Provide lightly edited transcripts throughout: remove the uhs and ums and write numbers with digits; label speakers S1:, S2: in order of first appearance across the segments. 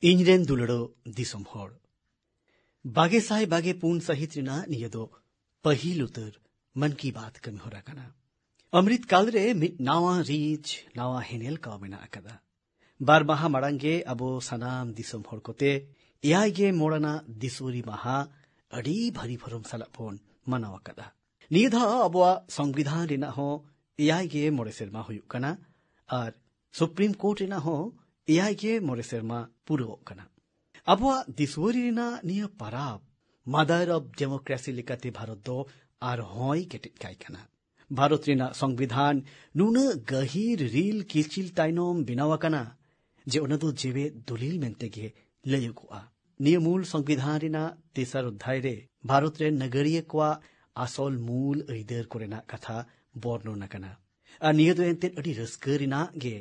S1: ᱤᱧᱨᱮᱱ ᱫᱩᱞᱟᱹᱲᱚ ᱫᱤᱥᱚᱢ ᱦᱚᱲ, 22/24 ᱥᱟᱹᱦᱤᱛ ᱨᱮᱱᱟᱜ ᱱᱤᱭᱟᱹ ᱫᱚ ᱯᱟᱹᱦᱤᱞ ᱩᱛᱟᱹᱨ ᱢᱚᱱ ᱠᱤ ᱵᱟᱛ ᱠᱟᱹᱢᱤ ᱦᱚᱨᱟ ᱠᱟᱱᱟ। ᱚᱢᱨᱤᱛ ᱠᱟᱞ ᱨᱮ ᱢᱤᱫ ᱱᱟᱣᱟ ᱨᱤᱪ ᱱᱟᱣᱟ ᱦᱮᱱᱮᱞ ᱠᱟᱣ ᱢᱮᱱᱟᱜ ᱟᱠᱟᱫᱟ। 2 ᱢᱟᱦᱟ ᱢᱟᱲᱟᱝ ᱜᱮ ᱟᱵᱚ ᱥᱟᱱᱟᱢ ᱫᱤᱥᱚᱢ ᱦᱚᱲ ᱠᱚᱛᱮ 9 ᱟᱱᱟᱜ ᱫᱤᱥᱣᱟᱹᱨᱤ ᱢᱟᱦᱟ ᱟᱹᱰᱤ ᱵᱷᱟᱹᱨᱤ ᱵᱷᱚᱨᱚᱢ ᱥᱟᱞᱟᱜ ᱵᱚᱱ ᱢᱟᱱᱟᱣ ᱟᱠᱟᱫᱟ। ᱱᱤᱭᱟᱹ ᱫᱷᱟᱣ ᱟᱵᱚᱣᱟᱜ ᱥᱚᱝᱵᱤᱫᱷᱟᱱ ᱨᱮᱱᱟᱜ ᱦᱚᱸ 9 ᱥᱮᱨᱢᱟ ᱦᱩᱭᱩᱜ ᱠᱟᱱᱟ ᱟᱨ ᱥᱩᱯᱨᱤᱢ ᱠᱳर्ट ᱨᱮᱱᱟᱜ ᱦᱚᱸ 9 ᱥᱮᱨᱢᱟ ᱯᱩᱨᱟᱹᱣᱚᱜ ᱠᱟᱱᱟ। ᱟᱵᱚᱣᱟᱜ ᱫᱤᱥᱣᱟᱹᱨᱤ ᱨᱮᱱᱟᱜ ᱱᱤᱭᱟᱹ ᱯᱟᱨᱟᱵᱽ ᱢᱟᱫᱟᱨ ᱚᱵ ᱰᱮᱢᱳᱠᱨᱮᱥᱤ ᱞᱮᱠᱟᱛᱮ ᱵᱷᱟᱨᱚᱛ ᱫᱚ ᱟᱨᱦᱚᱸᱭ ᱠᱮᱴᱮᱡ ᱠᱟᱭ ᱠᱟᱱᱟ। ᱵᱷᱟᱨᱚᱛ ᱨᱮᱱᱟᱜ ᱥᱚᱝᱵᱤᱫᱷᱟᱱ ᱱᱩᱱᱟᱹᱜ ᱜᱟᱹᱦᱤᱨ ᱨᱤᱞ ᱠᱤᱞᱪᱤᱞ ᱛᱟᱭᱱᱚᱢ ᱵᱮᱱᱟᱣ ᱟᱠᱟᱱᱟ ᱡᱮ ᱚᱱᱟ ᱫᱚ ᱡᱮᱣᱮᱫ ᱫᱚᱞᱤᱞ ᱢᱮᱱᱛᱮᱜᱮ ᱞᱟᱹᱭᱚᱜᱚᱜᱼᱟ। ᱱᱤᱭᱟᱹ ᱢᱩᱞ ᱥᱚᱝᱵᱤᱫᱷᱟᱱ ᱨᱮᱱᱟᱜ 3 ᱚᱫᱽᱫᱷᱟᱭ ᱨᱮ ᱵᱷᱟᱨᱚᱛ ᱨᱮᱱ ᱱᱟᱜᱟᱨᱤᱭᱟᱹ ᱠᱚᱣᱟᱜ ᱟᱥᱚᱞ ᱢᱩᱞ ᱟᱹᱭᱫᱟᱹᱨ ᱠᱚᱨᱮᱱᱟᱜ ᱠᱟᱛᱷᱟ ᱵᱚᱨᱱᱚᱱ ᱟᱠᱟᱱᱟ। ᱟᱨ ᱱᱤᱭᱟᱹ ᱫᱚ ᱮᱱᱛᱮᱫ ᱟᱹᱰᱤ ᱨᱟᱹᱥᱠᱟᱹ ᱨᱮᱱᱟᱜ ᱜᱮ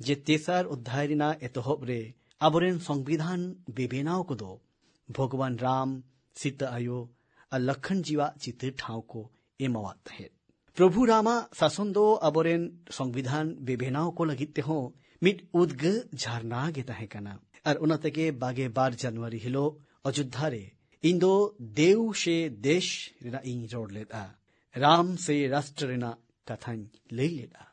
S1: ᱡᱮ 3 ᱚᱫᱽᱫᱷᱟᱭ ᱨᱮᱱᱟᱜ ᱮᱛᱚᱦᱚᱵ ᱨᱮ ᱟᱵᱚᱨᱮᱱ ᱥᱚᱝᱵᱤᱫᱷᱟᱱ ᱵᱮᱵᱮᱱᱟᱣ ᱠᱚᱫᱚ ᱵᱷᱚᱜᱚᱵᱟᱱ ᱨᱟᱢ, ᱥᱤᱛᱟᱹ ᱟᱭᱳ ᱟᱨ ᱞᱚᱠᱷᱚᱱ ᱡᱤᱣᱟᱜ ᱪᱤᱛᱟᱹᱨ ᱴᱷᱟᱶ ᱠᱚ ᱮᱢᱟᱣᱟᱫ ᱛᱟᱦᱮᱸᱫ। ᱯᱨᱚᱵᱷᱩ ᱨᱟᱢᱟᱜ ᱥᱟᱥᱚᱱ ᱫᱚ ᱟᱵᱚᱨᱮᱱ ᱥᱚᱝᱵᱤᱫᱷᱟᱱ ᱵᱮᱵᱮᱱᱟᱣ ᱠᱚ ᱞᱟᱹᱜᱤᱫ ᱛᱮᱦᱚᱸ ᱢᱤᱫ ᱩᱫᱽᱜᱟᱹᱜ ᱡᱷᱟᱨᱱᱟ ᱜᱮ ᱛᱟᱦᱮᱸ ᱠᱟᱱᱟ। ᱟᱨ ᱚᱱᱟ ᱛᱮᱜᱮ 22 ᱡᱟᱱᱩᱣᱟᱨᱤ ᱦᱤᱞᱳᱜ ᱚᱡᱳᱫᱽᱫᱷᱟ ᱨᱮ ᱤᱧ ᱫᱚ ᱫᱮᱣ ᱥᱮ ᱫᱮশ ᱨᱮᱱᱟᱜ ᱤᱧ ᱨᱚᱲ ᱞᱮᱫᱼᱟ, ᱨᱟᱢ ᱥᱮ ᱨᱟᱥᱴᱨᱚ ᱨᱮᱱᱟᱜ ᱠᱟᱛᱷᱟᱧ ᱞᱟᱹᱭ ᱞᱮᱫᱼᱟ।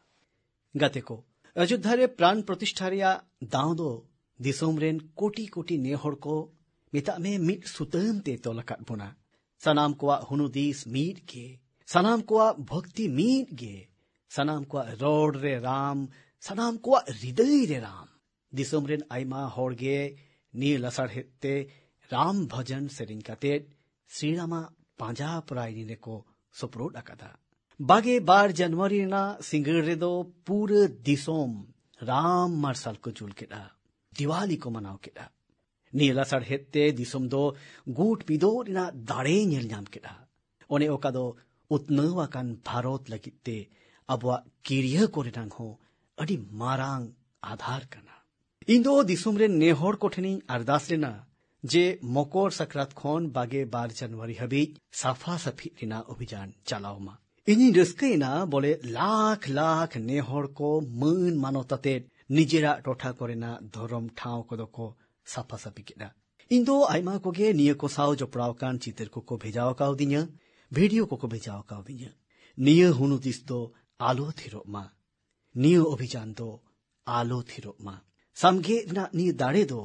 S1: ᱜᱟᱛᱮ ᱠᱚ, ᱚᱡᱳᱫᱽᱫᱷᱟ ᱨᱮ ᱯᱨᱟণ ᱯᱨᱚᱛᱤᱥᱴᱷᱟ ᱨᱮᱭᱟᱜ ᱫᱟᱣ ᱫᱚ ᱫᱤᱥᱚᱢ ᱨᱮᱱ ᱠᱳᱴᱤ ᱠᱳᱴᱤ ᱱᱮᱦᱚᱲ ᱠᱚ ᱢᱮᱛᱟᱜ ᱢᱮ ᱢᱤᱫ ᱥᱩᱛᱟᱹᱢ ᱛᱮ ᱛᱚᱞ ᱟᱠᱟᱫ ᱵᱚᱱᱟ। ᱥᱟᱱᱟᱢ ᱠᱚᱣᱟᱜ ᱦᱩᱱᱩᱫᱤᱥ ᱢᱤᱫ ᱜᱮ, ᱥᱟᱱᱟᱢ ᱠᱚᱣᱟᱜ ᱵᱷᱚᱠᱛᱤ ᱢᱤᱫ ᱜᱮ, ᱥᱟᱱᱟᱢ ᱠᱚᱣᱟᱜ ᱨᱚᱲ ᱨᱮ ᱨᱟᱢ, ᱥᱟᱱᱟᱢ ᱠᱚᱣᱟᱜ ᱦᱨᱤᱫᱚᱭ ᱨᱮ ᱨᱟᱢ। ᱫᱤᱥᱚᱢ ᱨᱮᱱ ᱟᱭᱢᱟ ᱦᱚᱲ ᱜᱮ ᱱᱤᱭᱟᱹ ᱞᱟᱥᱟᱲᱦᱮᱫ te ᱨᱟᱢ ᱵᱷᱚᱡᱚᱱ ᱥᱮᱨᱮᱧ ᱠᱟᱛᱮᱫ ᱥᱨᱤᱨᱟᱢᱟᱜ ᱯᱟᱸᱡᱟ ᱯᱨᱟᱭᱱᱤ ᱨᱮᱠᱚ ᱥᱳᱯᱨᱳᱫ ᱟᱠᱟᱫᱟ। 22 ᱡᱟᱱᱩᱣᱟᱨᱤ ᱨᱮᱱᱟᱜ ᱥᱤᱸᱜᱟᱹᱲ ᱨᱮᱫᱚ ᱯᱩᱨᱟᱹ ᱫᱤᱥᱚᱢ ᱨᱟᱢ ᱢᱟᱨᱥᱟᱞ ᱠᱚ ᱡᱩᱞ ᱠᱮᱫᱼᱟ, ᱫᱤᱣᱟᱞᱤ ᱠᱚ ᱢᱟᱱᱟᱣ ᱠᱮᱫᱼᱟ। ᱱᱤᱭᱟᱹ ᱞᱟᱥᱟᱲᱦᱮᱫ te ᱫᱤᱥᱚᱢ ᱫᱚ ᱜᱩᱴ ᱯᱤᱫᱚᱜ ᱨᱮᱱᱟᱜ ᱫᱟᱲᱮ ᱧᱮᱞ ᱧᱟᱢ ᱠᱮᱫᱼᱟ। ᱚᱱᱮ ᱚᱠᱟ ᱫᱚ ᱩᱛᱱᱟᱹᱣ ᱟᱠᱟᱱ ᱵᱷᱟᱨᱚᱛ ᱞᱟᱹᱜᱤᱫ te ᱟᱵᱚᱣᱟᱜ ᱠᱤᱨᱤᱭᱟᱹ ᱠᱚᱨᱮᱱᱟᱜ ᱦᱚᱸ ᱟᱹᱰᱤ ᱢᱟᱨᱟᱝ ᱟᱫᱷᱟᱨ ᱠᱟᱱᱟ। ᱤᱧ ᱫᱚ ᱫᱤᱥᱚᱢ ᱨᱮᱱ ᱱᱮᱦᱚᱲ ᱠᱚᱴᱷᱮᱱᱤᱧ ᱟᱨᱫᱟᱥ ᱞᱮᱱᱟ ᱡᱮ ᱢᱚᱠᱚᱨ ᱥᱟᱠᱨᱟᱛ ᱠᱷᱚᱱ 22 ᱡᱟᱱᱩᱣᱟᱨᱤ ᱦᱟᱹᱵᱤᱡ ᱥᱟᱯᱷᱟ ᱥᱟᱹᱯᱷᱤ ᱨᱮᱱᱟᱜ ᱚᱵᱷᱤᱡᱟᱱ ᱪᱟᱞᱟᱣ ᱢᱟ। ᱤᱧᱤᱧ ᱨᱟᱹᱥᱠᱟᱹᱭᱮᱱᱟ ᱵᱚᱞᱮ ᱞᱟᱠᱷ ᱞᱟᱠᱷ ᱱᱮᱦᱚᱲ ᱠᱚ ᱢᱟᱹᱱ ᱢᱟᱱᱚᱛ ᱟᱛᱮᱫ ᱱᱤᱡᱮᱨᱟᱜ ᱴᱚᱴᱷᱟ ᱠᱚᱨᱮᱱᱟᱜ ᱫᱷᱚᱨᱚᱢ ᱴᱷᱟᱶ ᱠᱚᱫᱚ ᱠᱚ ᱥᱟᱯᱷᱟ ᱥᱟᱹᱯᱷᱤ ᱠᱮᱫᱼᱟ। ᱤᱧ ᱫᱚ ᱟᱭᱢᱟ ᱠᱚᱜᱮ ᱱᱤᱭᱟᱹ ᱠᱚ ᱥᱟᱶ ᱡᱚᱯᱲᱟᱣ ᱟᱠᱟᱱ ᱪᱤᱛᱟᱹᱨ ᱠᱚᱠᱚ ᱵᱷᱮᱡᱟᱣ ᱠᱟᱣᱫᱤᱧᱟ, ᱵᱷᱤᱰᱤᱭᱳ ᱠᱚᱠᱚ ᱵᱷᱮᱡᱟᱣ ᱠᱟᱣᱫᱤᱧᱟ। ᱱᱤᱭᱟᱹ ᱦᱩᱱᱩᱫᱤᱥ ᱫᱚ ᱟᱞᱚ ᱛᱷᱤᱨᱚᱜ ᱢᱟ, ᱱᱤᱭᱟᱹ ᱚᱵᱷᱤᱡᱟᱱ ᱫᱚ ᱟᱞᱚ ᱛᱷᱤᱨᱚᱜ ᱢᱟ। ᱥᱟᱢᱜᱮ ᱨᱮᱱᱟᱜ ᱱᱤᱭᱟᱹ ᱫᱟᱲᱮ ᱫᱚ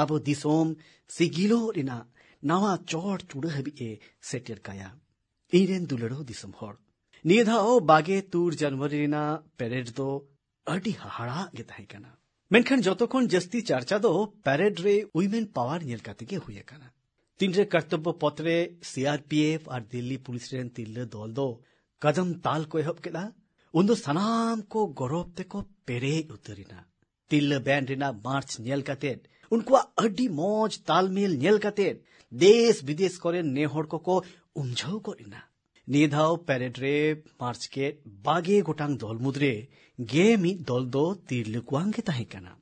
S1: ᱟᱵᱚ ᱫᱤᱥᱚᱢ ᱥᱤᱜᱤᱞᱚᱜ ᱨᱮᱱᱟᱜ ᱱᱟᱣᱟ ᱪᱚᱴ ᱪᱩᱲᱟᱹ ᱦᱟᱹᱵᱤᱡ ᱮ ᱥᱮᱴᱮᱨ ᱠᱟᱭᱟ। ᱤᱧᱨᱮᱱ ᱫᱩᱞᱟᱹᱲᱚ ᱫᱤᱥᱚᱢ ᱦᱚᱲ, ᱱᱤᱭᱟᱹ ᱫᱷᱟᱣ 22 ᱡᱟᱱᱩᱣᱟᱨᱤ ᱨᱮᱱᱟᱜ ᱯᱮᱨᱮᱰ ᱫᱚ ᱟᱹᱰꯤ ᱦᱟᱦᱟᱲᱟᱜ ᱜᱮ ᱛᱟᱦᱮᱸ ᱠᱟᱱᱟ। ᱢᱮᱱᱠᱷᱟᱱ ᱡᱚᱛᱚ ᱠᱷᱚᱱ ᱡᱟᱹᱥᱛᱤ ᱪᱟᱨᱪᱟ ᱫᱚ ᱯᱮᱨᱮᱰ ᱨᱮ ᱩᱭᱢᱮᱱ ᱯᱟᱣᱟᱨ ᱧᱮᱞ ᱠᱟᱛᱮ ᱜᱮ ᱦᱩᱭ ᱟᱠᱟᱱᱟ। ᱛᱤᱱᱨᱮ ᱠᱚᱨᱛᱚᱵᱵᱚ ᱯᱚᱛ ᱨᱮ CRPF ᱟᱨ ᱫᱤল্ᱞᱤ ᱯᱩᱞᱤᱥ ᱨᱮᱱ ᱛᱤᱨᱞᱟᱹ ᱫᱚᱞ ᱫᱚ ᱠᱟᱫᱚᱢ ᱛᱟᱞ ᱠᱚ ᱮᱦᱚᱵ ᱠᱮᱫᱟ, ᱩᱱᱫᱚ ᱥᱟᱱᱟᱢ ᱠᱚ ᱜᱚᱨᱚᱵ ᱛᱮᱠᱚ ᱯᱮᱨᱮᱡ ᱩᱛᱟᱹᱨᱮᱱᱟ। ᱛᱤᱨᱞᱟᱹ ᱵᱮᱱᱰ ᱨᱮᱱᱟᱜ ᱢᱟᱨᱪ ᱧᱮᱞ ᱠᱟᱛᱮᱫ, ᱩᱱᱠᱩᱣᱟᱜ ᱟᱹᱰᱤ ᱢᱚᱡᱽ ᱛᱟᱞᱢᱮᱞ ᱧᱮᱞ ᱠᱟᱛᱮᱫ ᱫᱮᱥ ᱵᱤᱫᱮᱥ ᱠᱚᱨᱮᱱ ᱱᱮᱦᱚᱲ ᱠᱚᱠᱚ ᱩᱢᱡᱷᱟᱹᱣ ᱜᱚᱫ ᱮᱱᱟ। ᱱᱤᱭᱟᱹ ᱫᱷᱟᱣ ᱯᱮᱨᱮᱰ ᱨᱮ ᱢᱟᱨᱪ ᱠᱮᱫ 20 ᱜᱚᱴᱟᱝ ᱫᱚᱞ ᱢᱩᱫᱽᱨᱮ 11 ᱫᱚᱞ ᱫᱚ ᱛᱤᱨᱞᱟᱹ ᱠᱚᱣᱟᱝ ᱜᱮ ᱛᱟᱦᱮᱸ ᱠᱟᱱᱟ।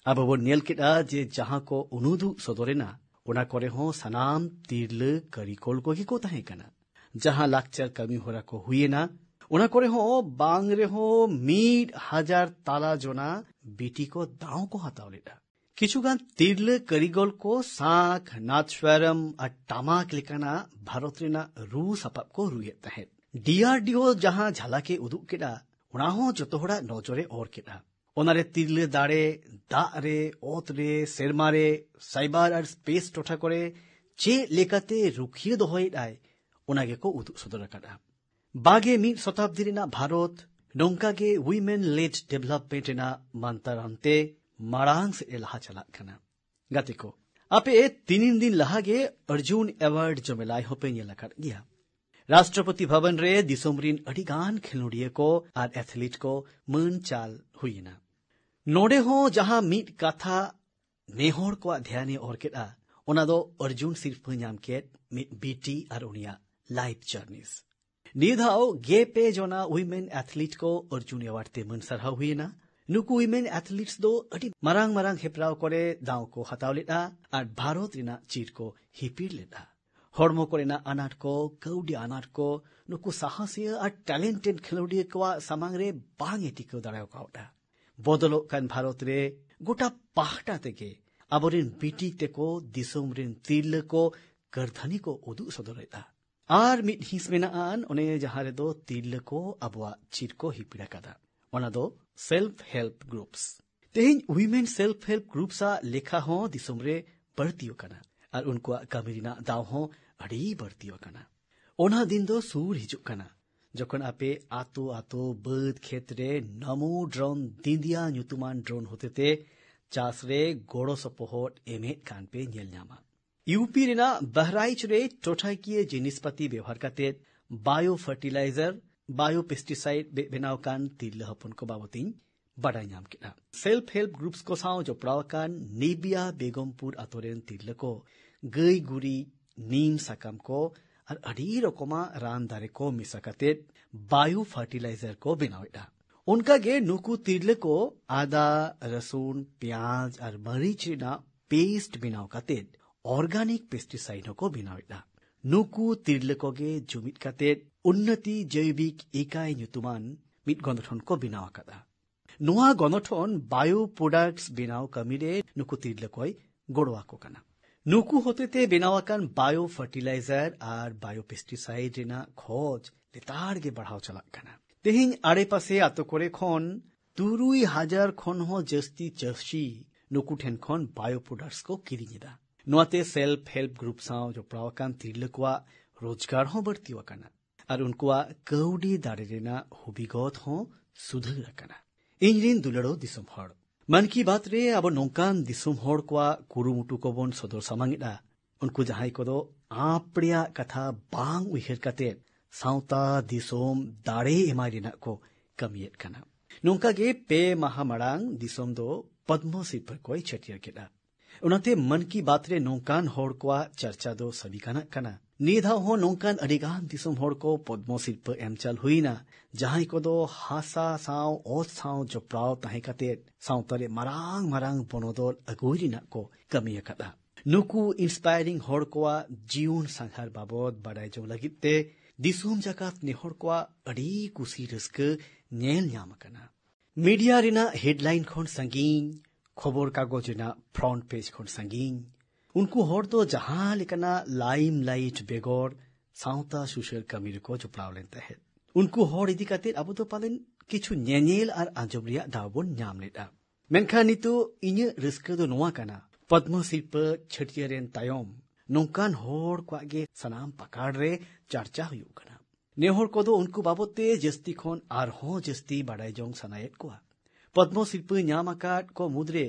S1: ᱟᱵᱚ ᱵᱚᱱ ᱧᱮᱞ ᱠᱮᱫᱼᱟ ᱡᱮ ᱡᱟᱦᱟᱸ ᱠᱚ ᱩᱱᱩᱫᱩᱜ ᱥᱚᱫᱚᱨᱮᱱᱟ ᱚᱱᱟ ᱠᱚᱨᱮ ᱦᱚᱸ ᱥᱟᱱᱟᱢ ᱛᱤᱨᱞᱟᱹ ᱠᱟᱹᱨᱤᱜᱚᱞ ᱠᱚᱜᱮ ᱠᱚ ᱛᱟᱦᱮᱸ ᱠᱟᱱᱟ। ᱡᱟᱦᱟᱸ ᱞᱟᱠᱪᱟᱨ ᱠᱟᱹᱢᱤ ᱦᱚᱨᱟ ᱠᱚ ᱦᱩᱭᱮᱱᱟ ᱚᱱᱟ ᱠᱚᱨᱮ ᱦᱚᱸ ᱵᱟᱝ ᱨᱮᱦᱚᱸ 1000 ᱛᱟᱞᱟ ᱡᱚᱱᱟ ᱵᱤᱴᱤ ko दाव को हताव लेदा। किछुगान तिरले करिगोल को साख, नादस्वरम और टामाक लेकाना भारत रेना रू सापाब को रुये तहेत। DRDO जहां झलके उदुग केदा उना हो जतो होड़ा नजरे और केदा। ओनारे तिरले दाड़े दाग रे, ओत रे, सेरमा रे, साइबर और स्पेस टोठा करे चे लेकाते रुखिये दोहोयेदाय ओनागे को उदुग सदर कादा। 21 शताब्दी रेना भारत नोंका गे वुमेन लेड डेवलपमेंट रेना मानतारांते मारांग से लहा चला खाना। गाते को आपे 3 दिन लहागे अर्जुन अवार्ड जमेलाय होपे येलाकात गया। राष्ट्रपति भवन रे दिसोमरिन अडिगान खेलोडिया को और एथलीट को मन चाल हुईना। नोडे हो जहां मीट कथा नेहोर को ध्याने और केदा ओना दो अर्जुन सिर्फ नाम केट मीट बीटी और उनिया लाइफ जर्नीस। निधाओ गे पे जोना वुमेन एथलीट को अर्जुन अवार्ड ते मन सरहाव हुईना। नुकु वुमेन एथलीट्स दो अडी मारांग मारांग हेपराव करे दाव को हताव लेदा और भारत रिना चीर को हिपीर लेदा। हड़मो कोरेना अनाट को कौडी अनाट को नुकु साहसिया और टैलेंटेड खिलौड़िया को सामांग रे बांग एटिको दाड़ाव कावटा। बदलो कान भारत रे गोटा पाहटा तेगे aborin biti teko disum rin tirle ko karthani ko uduk sodoreda. Ar mit his menaan one jahan redo tirle ko abwa chir ko hipira kada. Ona do self-help groups. Tehin women self-help groups a lekha ho disum re bartiyo kana. Ar unko kamirina daw ho adi bartiyo kana. Ona din do sur hijuk kana. যখন আপে আতো আতো বদ ক্ষেত্রে নমো drone দিন্দিয়া nyutuman drone hotete chasre goro sopohot emet kan pe nyel nyama UP रेना बहराइच रे टोठाकिए जिनिसपति व्यवहार काते bio fertiliser bio pesticide बेनाव कान तिल हपन को बाबतिन बड़ा नाम केना सेल्फ हेल्प ग्रुप्स को साव जो प्रावकान नेबिया बेगमपुर अतोरेन तिल को गई गुरी नीम सकम को और अड़ी रकमा रान दारे को मिसकते बायो फर्टिलाइजर को बनावेदा उनका गे नुकु तिरले को आदा रसून प्याज और मरीच ना पेस्ट बनाव काते ऑर्गेनिक पेस्टिसाइड को बनावेदा नुकु तिरले को गे जुमित काते उन्नति जैविक इकाई nyutuman मिट गंधठन को बनाव कादा नोआ गंधठन बायो प्रोडक्ट्स बनाव कमिरे नुकु तिरले कोई गोड़वा को कना नुकु होते बेनावाकान बायो फर्टिलाइजर और बायो पेस्टिसाइड रेना खोज लेतार गे बढ़ाव चला कना तेहिं आड़े पासे आतो करे खन 3000 खन हो जस्ती चसी नुकु ठेन खन बायो प्रोडक्ट्स को किरिङेदा नोते सेल्फ हेल्प ग्रुप साव जो प्रावकान तिरलकुआ रोजगार हो बढ़ती वकना और उनकुआ कौडी दाड़े रेना हुबिगत हो सुधर कना इंजरिन दुलड़ो दिसम हड़ मन की बात रे अब नौकान दिसुम होड़ को कुरुमुटु को बोन सदर सामांगिदा उनको जहाई को दो आपड़िया कथा बांग उहिर कते साउता दिसोम दाड़े एमारिना को कमियत कना नौका गे पे माहा मड़ांग दिसोम दो पद्मश्री पर कोई छटियर केदा उनते मन की बात रे नौकान होड़ को चर्चा दो सभी कना निधा हो नौकान अडिगान दिसोम होड़ को पद्मश्री पर एमचल हुई ना जहां को दो हासा साव ओत साव जो प्राव ताहे कते सावतरे मरांग मरांग बनोदोल अगोरिना को कमी कदा नुकु इंस्पायरिंग होड़ को जीवन संहार बाबद बड़ाई जो लगिते दिसोम जकात ने होड़ को अडी कुसी रस्क नेल न्याम कना मीडिया रिना हेडलाइन खोन संगीन खबर कागज रिना फ्रंट पेज खोन संगीन उनको होड़ तो जहां लेकना लाइम लाइट बेगोर साउता सुशल कमीर को जो प्राव लेते हैं उनको होड़ इदी काते अब तो पालन किछु नेनेल और आंजोबरिया दावबन न्याम लेदा मेनखा नितो इnye रिस्क दो नोआ कना पद्मश्री पर छटियरेन तायम नौकान होड़ क्वागे सनाम पकाड़ रे चर्चा हुई कना ने होड़ को दो उनको बाबते जस्ती खोन आर हो जस्ती बड़ाई जोंग सनायत को पद्मश्री पर न्याम आकाट को मुद्रे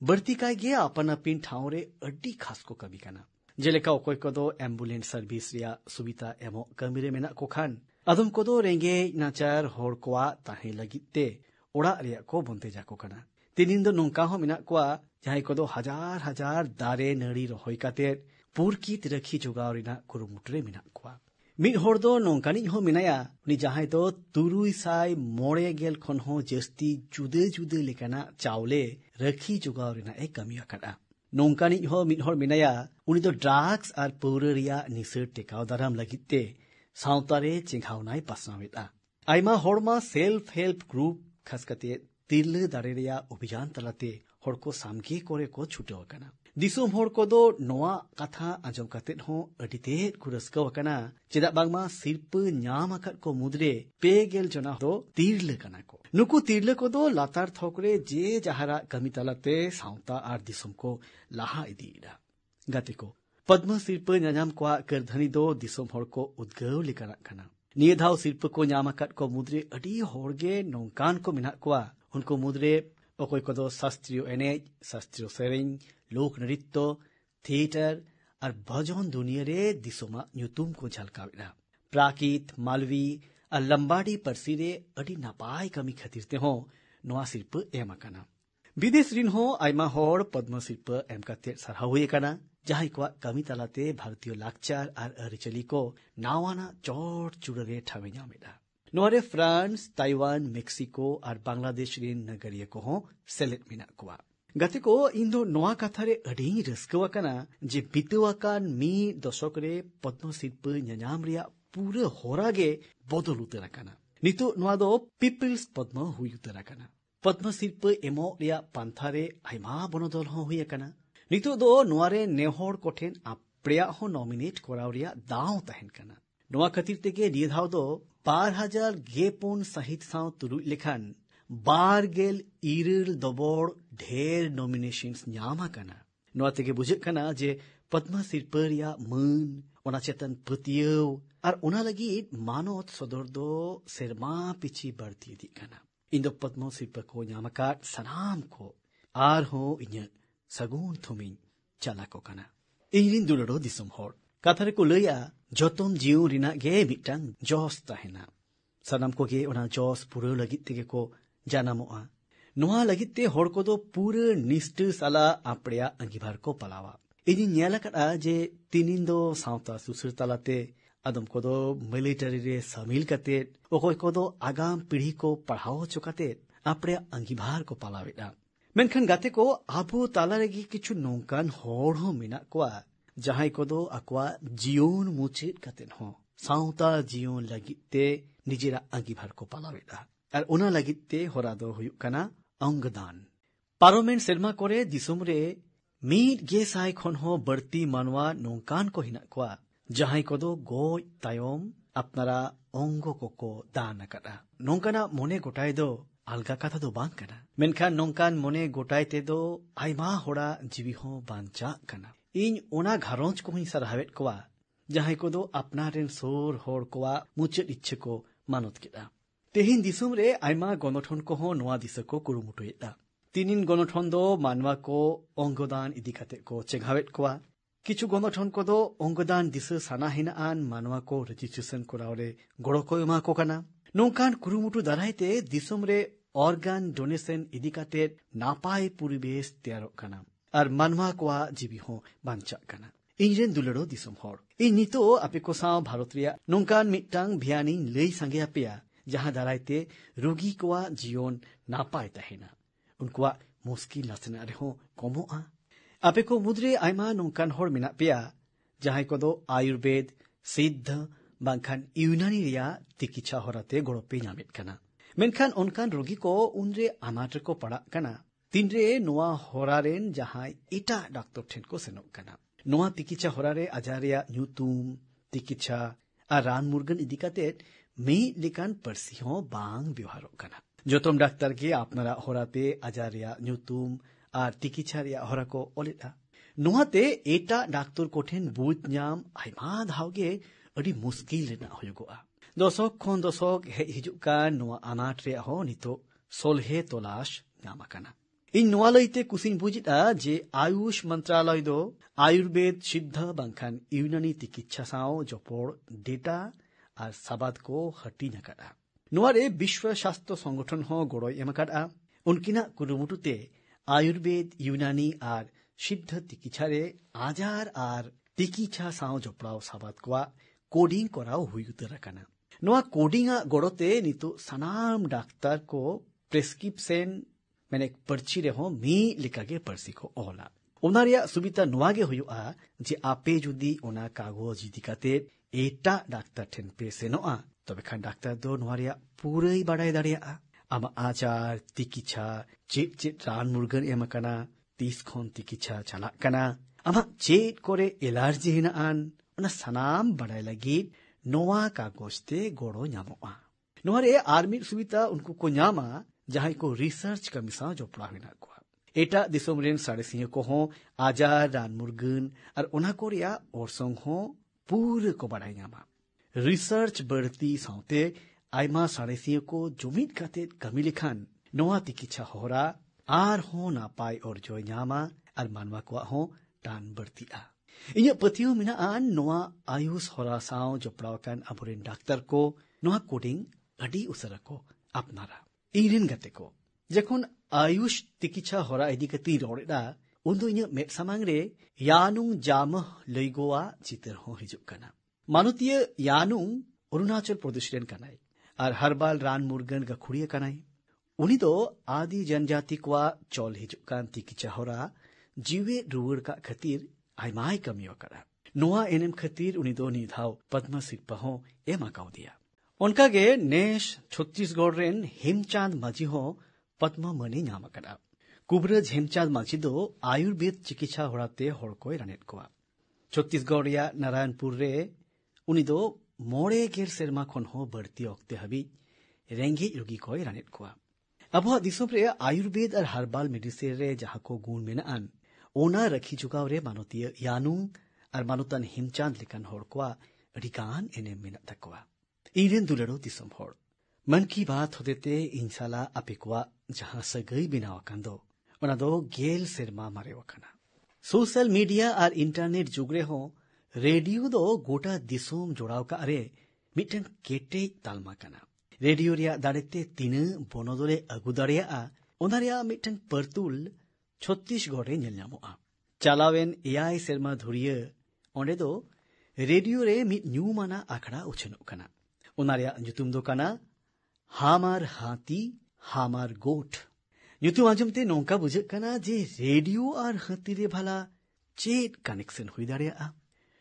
S1: बढ़ती काय गया अपन अपिन ठाउरे अड्डी खास को कभी कना जेलेका ओकोय को दो एम्बुलेंस सर्विस रिया सुविधा एमो कमिरे मेना को खान अदम को दो रेंगे नाचार होड़ कोआ ताहे लगिते ओड़ा रिया को बनते जाको कना तिनिन दो नोंका हो मेना को जहां को दो हजार हजार दारे नड़ी रहोय काते पुरकीत रखी जुगाव रिना कुरुमुटरे मेना को मिद होड़ दो नोंकानी हो मेनाया उनी जहां दो 309 खन हो जस्ती जुदे जुदे लेकाना चावले रखी जुगाव रिना ए कमिया कदा नोंकानी हो मिद होड़ मेनाया उनी दो ड्रग्स और पौररिया निसर टेकाव दाराम लगिते साउतारे चिंघावनाय पासनावेदा आइमा होड़मा सेल्फ हेल्प ग्रुप खासकते तिरले दारेरिया अभियान तलाते होड़ को सामगे कोरे को छुटेव कना दिसोम होड़ को दो नोआ कथा आंजम कातेत हो अडिते कुरस्कव कना चेदा बागमा सिरप न्याम आकत को मुद्रे पेगेल जना दो तिरले कना को नुकु तिरले को दो लातार थोकरे जे जहारा कमी तलाते साउता आर दिसोम को लाहा इदीदा गाते को पद्मश्री पर न्याम को करधनी दो दिसोम होड़ को उद्गव लेकर कना नियधाव शिल्प को न्याम आकत को मुद्रे अडी होड़गे नौकान को मिना को उनको मुद्रे ओकोय को दो शास्त्रीय एनेज शास्त्रीय सेरेंग लोक नृत्य थिएटर और भजन दुनिया रे दिसोमा nyutum को झलकावेला प्राकित मालवी और लंबाड़ी परसीरे अडी नापाय कमी खतिरते हो नोआ शिल्प एम कना विदेश ऋण हो आइमा होड़ पद्म शिल्प एम काते सरहावे कना जहां को कमी तलाते भारतीय लाकचार और अरिचली को नावाना चोट चुड़रे ठावे न्यामेदा नोरे फ्रांस ताइवान मेक्सिको और बांग्लादेश ऋण नगरिय को हो सेलेट मिना को गते को इंदो नोआ कथारे अडी रस्कवा कना जे बितवाकान मी दशक रे पद्म शिल्प न्याम रिया पूरे होरागे बदल उतरा कना नितो नोआ दो पीपल्स पद्म हुई उतरा कना पद्म शिल्प एमो रिया पांथारे आइमा बनोदल हो हुई कना नितो दो नुआरे नेहर कोठेन आपड़िया हो नॉमिनेट कोराव रिया दाव तहन कना नुआ खातिर तेगे निये धाव दो 2000 सहित साव तुरुज लेखान 12 दबोड़ ढेर नॉमिनेशंस न्यामा कना नुआ तेगे बुझे कना जे पद्मा सिरपा रिया मान ओना चेतन पतियव और ओना लगी मानोत सदर दो सेरमा पिछी बढ़ती दी कना इन दो पद्मा सिरपा को न्यामकाट सनाम को आर हो इन सगुन थुमिन चला को कना इन दुलड़ो दिसम होड़ कथारे को लया जोतम जीव रिना गे मिटंग जोस तहेना सनम को गे ओना जोस पूरे लगित तेगे को जानामोआ नुआ लगित ते होड़ को दो पूरे निष्ठ साला आपड़िया अंगीभार को पलावा इनी न्याला कटा जे तीनिन दो सावता सुसर तालाते आदम को दो मिलिटरी रे शामिल कते ओकोय को दो आगाम पीढ़ी को पढ़ाओ चुकाते आपड़िया अंगीभार को पलावेदा मेनखान गाते को आबो ताला रेगी किछु नोंकान होड़ हो मिना कोआ जहां को दो अक्वा जीवन मुचित कतेन हो सावता जीवन लगिते निजेरा अंगीभार को पलावेदा और ओना लगिते होरा दो हुयुक कना अंगदान पार्लियामेंट सेरमा करे दिसुम रे 1,000 खन हो बढ़ती मानवा नोंकान को हिना कोआ जहां को दो गोय तायम अपनारा अंगो को दान करा नोंकाना मोने गोटाय दो अलगा कथा दो बांग कना मेनखान नोंकान मोने गोटाय ते दो आयमा होड़ा जीवी हो बांचा कना इन ओना घरोंज को ही सरहावेट कोआ जहां को दो अपना रेन सोर होड़ कोआ मुचेद इच्छे को मानत केदा तेहिन दिसुम रे आयमा गणठन को हो नोआ दिस को कुरुमुटुएदा तीनिन गणठन दो मानवा को अंगदान इदी काते को चेघावेट कोआ किछु गणठन को दो अंगदान दिस साना हिना आन मानवा को रजिस्ट्रेशन कोरावरे गड़ो को एमा को कना नोंकान कुरुमुटु दारायते दिसुम रे ऑर्गन डोनेशन इदी काते नापाय परिवेश तैयार कना और मानवा कोआ जीवी हो बांचा कना इंजन दुलड़ो दिसुम होड़ इन नितो आपे को साव भारत रिया नोंकान मिटांग भियानी लई संगे आपेया जहां दारायते रोगी कोआ जीवन नापाय तहेना उनकोआ मुश्किल नसना रे हो कमोआ आपे को मुद्रे आयमा नोंकान होड़ मिना पेया जहां को दो आयुर्वेद सिद्ध बांखान यूनानी रिया चिकित्सा होराते गड़ोपे नामित कना मेनखान उनकान रोगी को उनरे आमाटर को पड़ा कना तीनरे नोआ होरारेन जहां एटा डॉक्टर ठेन को सेनोक कना नोआ चिकित्सा होरारे आजारिया न्यूतुम चिकित्सा आ रान मुर्गन इदिकाते मी लिकान परसी हो बांग व्यवहारो कना जोतम डाक्टर के आपनारा होराते आजारिया न्यूतुम आ चिकित्सा रिया होरा को ओलेटा नोआते एटा डॉक्टर कोठेन बुझ ᱧᱟᱢ आयमा धावगे अडी मुश्किल रेना होयगोआ दशक खन दशक हिजुक कान नोआ अनाट रे हो नितो सोलहे तलाश ᱧᱟᱢᱟᱠᱟᱱᱟ इन नोआ लईते कुसिन बुजिटा जे आयुष मंत्रालय दो आयुर्वेद सिद्ध बांखान यूनानी चिकित्सा साव जपोड़ डेटा और साबाद को हटी नकाड़ा नोआरे विश्व स्वास्थ्य संगठन हो गड़ो एमकाड़ा उनकिना कुरुमुटुते आयुर्वेद यूनानी और सिद्ध चिकित्सा रे आजार और चिकित्सा साव जपड़ाव साबाद को कोडिंग कराव हुई उतरकना नोआ कोडिंगा गड़ोते नितो सनाम डाक्टर को प्रेस्क्रिप्शन मैंने पर्ची रे हो मी लिकागे पर्ची को ओला ओनारिया सुबिता नोआगे हुयुआ जे आपे जुदी ओना कागज इदिकाते एटा डाक्टर ठेन पे सेनोआ तबे खान डाक्टर दो नोआरिया पूरे बाडाय दाड़िया आमा आचार चिकित्सा चेट रान मुर्गन एमकाना 30 खन चिकित्सा चला कना आमा चेट करे एलार्जी हिना आन ओना सनाम बाडाय लगी नोआ कागजते गोड़ो ᱧᱟᱢᱚᱜᱼᱟ नोआरे आर्मी सुबिता उनको को ᱧᱟᱢᱟ जहां को रिसर्च कमीसा जोपड़ा हुई को एटा दिसोम रेन साड़ेसिया को हो आजार रान मुर्गन और ओना को रिया ओरसंग हो पूरे को बढ़ाई ᱧᱟᱢᱟ रिसर्च बढ़ती साउते आयमा साड़ेसिया को जुमित काते कमी लिखान नोआ चिकित्सा होरा आर हो नापाय और जो ᱧামা और मानवा को हो टान बढ़तीआ इन्या पतियो मिना आन नोआ आयुष होरा साव जोपड़ाव कान अबोरेन डाक्टर को नोआ कोडिंग अडी उसरा को अपनारा इरेन गते को जखन आयुष चिकित्सा होरा इदी कती रोड़ेदा उन्दो इन्या मेट सामांग रे यानुंग जामह लईगोआ चितर हो हिजुक कना मानुतीय यानुंग अरुणाचल प्रदेश रेन कनाई और हरबाल रान मुर्गन गखुड़िया कनाई उनी दो आदि जनजाति को चौल हिजुक कान चिकित्सा होरा जीवे रुवड़ का खतीर आयमाय कमियो करा नोआ एनएम खतीर उनी दो निधाव पद्म सिरपा हो एमा काव दिया उनका नेश छत्तीसगढ़ रेन हेमचांद माझी हो पद्म मणि ᱧᱟᱢ करा कुबरज हेमचांद मांझी दो आयुर्वेद चिकित्सा होड़ाते हड़ को रानेट कोआ छत्तीसगढ़ रिया नारायणपुर रे उनी दो मोड़े गेर सेरमा खन हो बढ़ती ऑक्ते हबी रेंगे रोगी को रानेट कोआ अब दिसोम रे आयुर्वेद और हर्बल मेडिसिन रे जहां को गुण मेनान ओना रखी जुगाव रे मानोतिय यानुंग और मानुतन हेमचांद लेकन हड़ कोआ अडिकान एने मेना तकवा इरेन दुलड़ो दिसोम हड़ मन की बात होते इंशाला अपेकुआ जहां सगई बिनाव कंदो ओना दो गेल सेरमा मारे वखना सोशल मीडिया और इंटरनेट जुगरे हो रेडियो दो गोटा दिसोम जोड़ाव का अरे मिटन केटे तालमा कना रेडियो रिया दाड़ेते तीन बोनोदोरे अगु दाड़ेया ओना रिया मिटन परतुल छत्तीसगढ़ रे नेल ᱧᱟᱢᱚᱜᱼᱟ चालावेन एआई सेरमा धुरिया ओंडे दो रेडियो रे मिट ᱧᱩᱢᱟᱱᱟ आखड़ा उछनोग कना ओना रिया ᱧᱩᱛᱩᱢ दो कना हामार हाथी हामार गोठ ᱧᱩᱛᱩᱢ आंजमते नोंका बुझे कना जे रेडियो और हाथी रे भला चेत कनेक्शन हुई दाड़ेया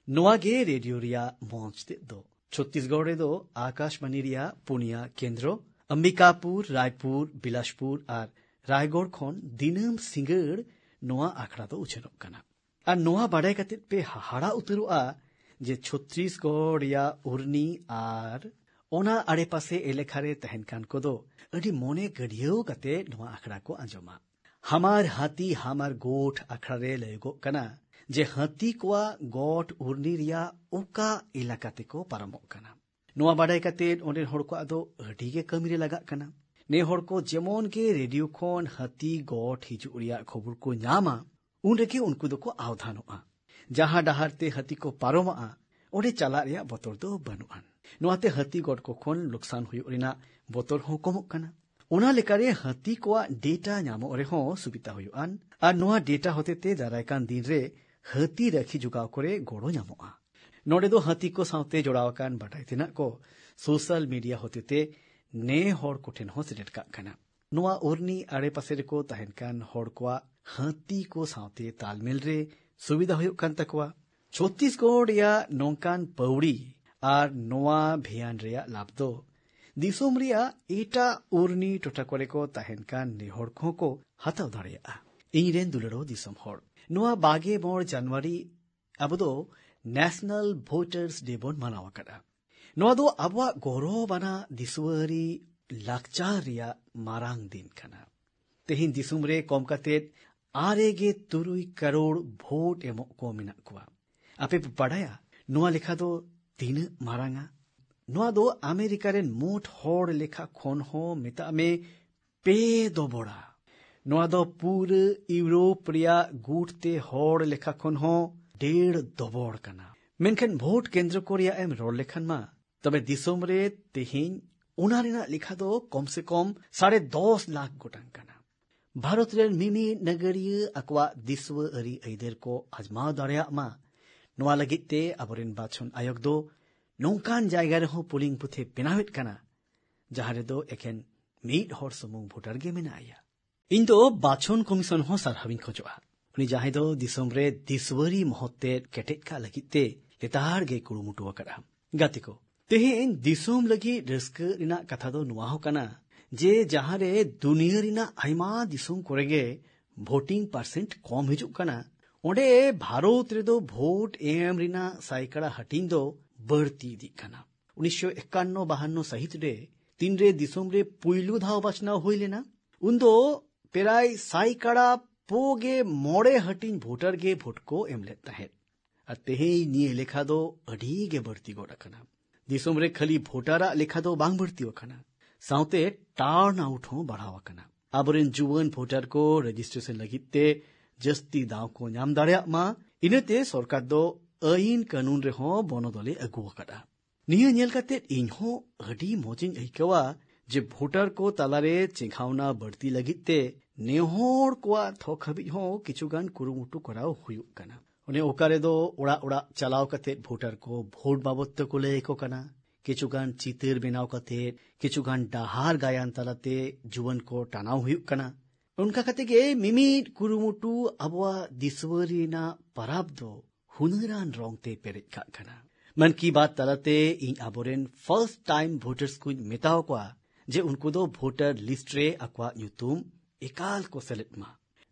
S1: नोआ गे रेडियो रिया मौजते दो छत्तीसगढ़ रे दो आकाशवाणी रिया पुनिया केंद्र अंबिकापुर रायपुर बिलासपुर और रायगढ़ खन दिनम सिंगड़ नोआ आखड़ा दो उछनोग कना और नोआ बाड़ाय कते पे हाहाड़ा उतरुआ जे छत्तीसगढ़ रिया उर्नी और ओना आड़े पासे एलेखारे तहन कान को दो अडी मोने गडियो कते नोआ आखड़ा को आंजमा हमार हाथी हमार गोठ आखड़ा रे लेगो कना जे हाथी कोआ गोठ उर्नी रिया ओका इलाका ते को पारमो कना नोआ बाड़ाय कते ओंडे हड़ को आदो अडी गे कमी रे लगा कना ने हड़ को जेमोन के रेडियो खोन हाथी गोठ हिजु रिया खबर को ᱧᱟᱢᱟ उन रेके उनको दो को आवधानोआ जहां डहारते हाथी को पारमोआ ओंडे चला रिया बतर दो बनुआन नोआते हाथी गोठ को खोन नुकसान हुई रिना बतर हो कमोग कना ओना लेकारे हाथी कोआ डेटा ᱧᱟᱢᱚᱜ रे हो सुविधा हुयुआन और नोआ डेटा होते दारायकान दिन रे हाथी रखी जुगाव करे गोड़ो ᱧᱟᱢᱚᱜᱼᱟ नोडे दो हाथी को सावते जोड़ावकान बाटाय तेना को सोशल मीडिया होते ने हड़ कोठेन हो सेलेट काग कना नोआ उर्नी आड़े पासे रे को तहन कान हड़ कोआ हाथी को सावते तालमेल रे सुविधा हुयुग कान तकवा छत्तीसगढ़ या नोंकान पौड़ी और नोआ भेयान रिया लाभ दो दिसोम रिया एटा उर्नी टोटा करे को तहन कान नेहड़ को हताव दाड़ेया इरेन दुलड़ो दिसोम हड़ नोआ बागे मोड़ जनवरी अब दो नेशनल वोटर्स डे बोन मनावा कड़ा नोआ दो अबवा गौरव बना दिसुवरी लाकचार रिया मारांग दिन कना तेहिन दिसुम रे कम कते 8.3 करोड़ भोट एमो को मेना कुआ आपे पढ़ाया नोआ लेखा दो तीन मारांगा नोआ दो अमेरिका रेन मोट हड़ लेखा खन हो मेता में पे दो बड़ा नोआ दो पूरे यूरोप रिया गुटते हड़ लेखा खन हो 1.5 दबड़ कना मेनखन भोट केंद्र को रिया एम रोड लेखन मा तबे दिसोम रे तेहिन उना रेना लेखा दो कम से कम 10.5 लाख गोटांग कना भारत रेन मिमी नगरीय अकवा दिसव अरी ऐदेर को आजमा दाड़ेया मा नोआ लगिते अबरेन बाछन आयोग दो नोंकान जायगा रे हो पोलिंग पुथे बेनावेट कना जहां रे दो एकेन मीट हर समूह भोटार गे मेनाया इन दो बाछन कमीशन हो सरहाविन खोजवा उनी जहां दो दिसोम रे दिसवरी महत्ते केटेट का लगिते लेतार गे कुरुमुटुवा करा गातिको तेहेन दिसोम लगी रस्क रिना कथा दो नोआ हो कना जे जहां रे दुनिया रिना आइमा दिसोम कोरेगे वोटिंग परसेंट कम हिजुक कना ओंडे भारत रे दो भोट एम रिना साइकड़ा हटिन दो बढ़ती दी कना 1951-52 सहित रे तीन रे दिसोम रे पुइलु धाव बचनाव हुई लेना उन दो पेराय साइकड़ा पोगे मोड़े हटिन भोटर गे भोट को एम लेता है अतेहे निये लेखा दो अडी गे बढ़ती गोड़ा कना दिसोम रे खाली भोटारा लेखा दो बांग बढ़ती वकना साउते टार्न आउट हो बढ़ावा कना अबरेन जुवन भोटर को रजिस्ट्रेशन लगिते जस्ती दाव को ᱧᱟᱢ दाड़ेया मा इनते सरकार दो आईन कानून रे हो बनोदले अगु कड़ा निया नेल कते इनहो अडी मोजिन अइकवा जे भोटर को तालारे चिंखावना बढ़ती लगिते नेहोर को थोक हबी हो किछुगान कुरुमुटु कराव हुयुग कना उन्हें ओकारे दो ओड़ा ओड़ा चलाव कते भोटर को भोट बाबत को ले को कना किछुगान चितर बेनाव कते किछुगान डाहार गायन तालाते जुवन को टानाव हुयुग कना उनका कते गे मिमिट कुरुमुटु अबवा दिसवरीना पराब दो हुनरान रोंगते पेरेज का कना मन की बात तालाते इन अबोरेन फर्स्ट टाइम वोटर्स को मेताव को जे उनको दो वोटर लिस्ट रे अक्वा ᱧᱩᱛᱩᱢ एकाल को सेलेक्ट मा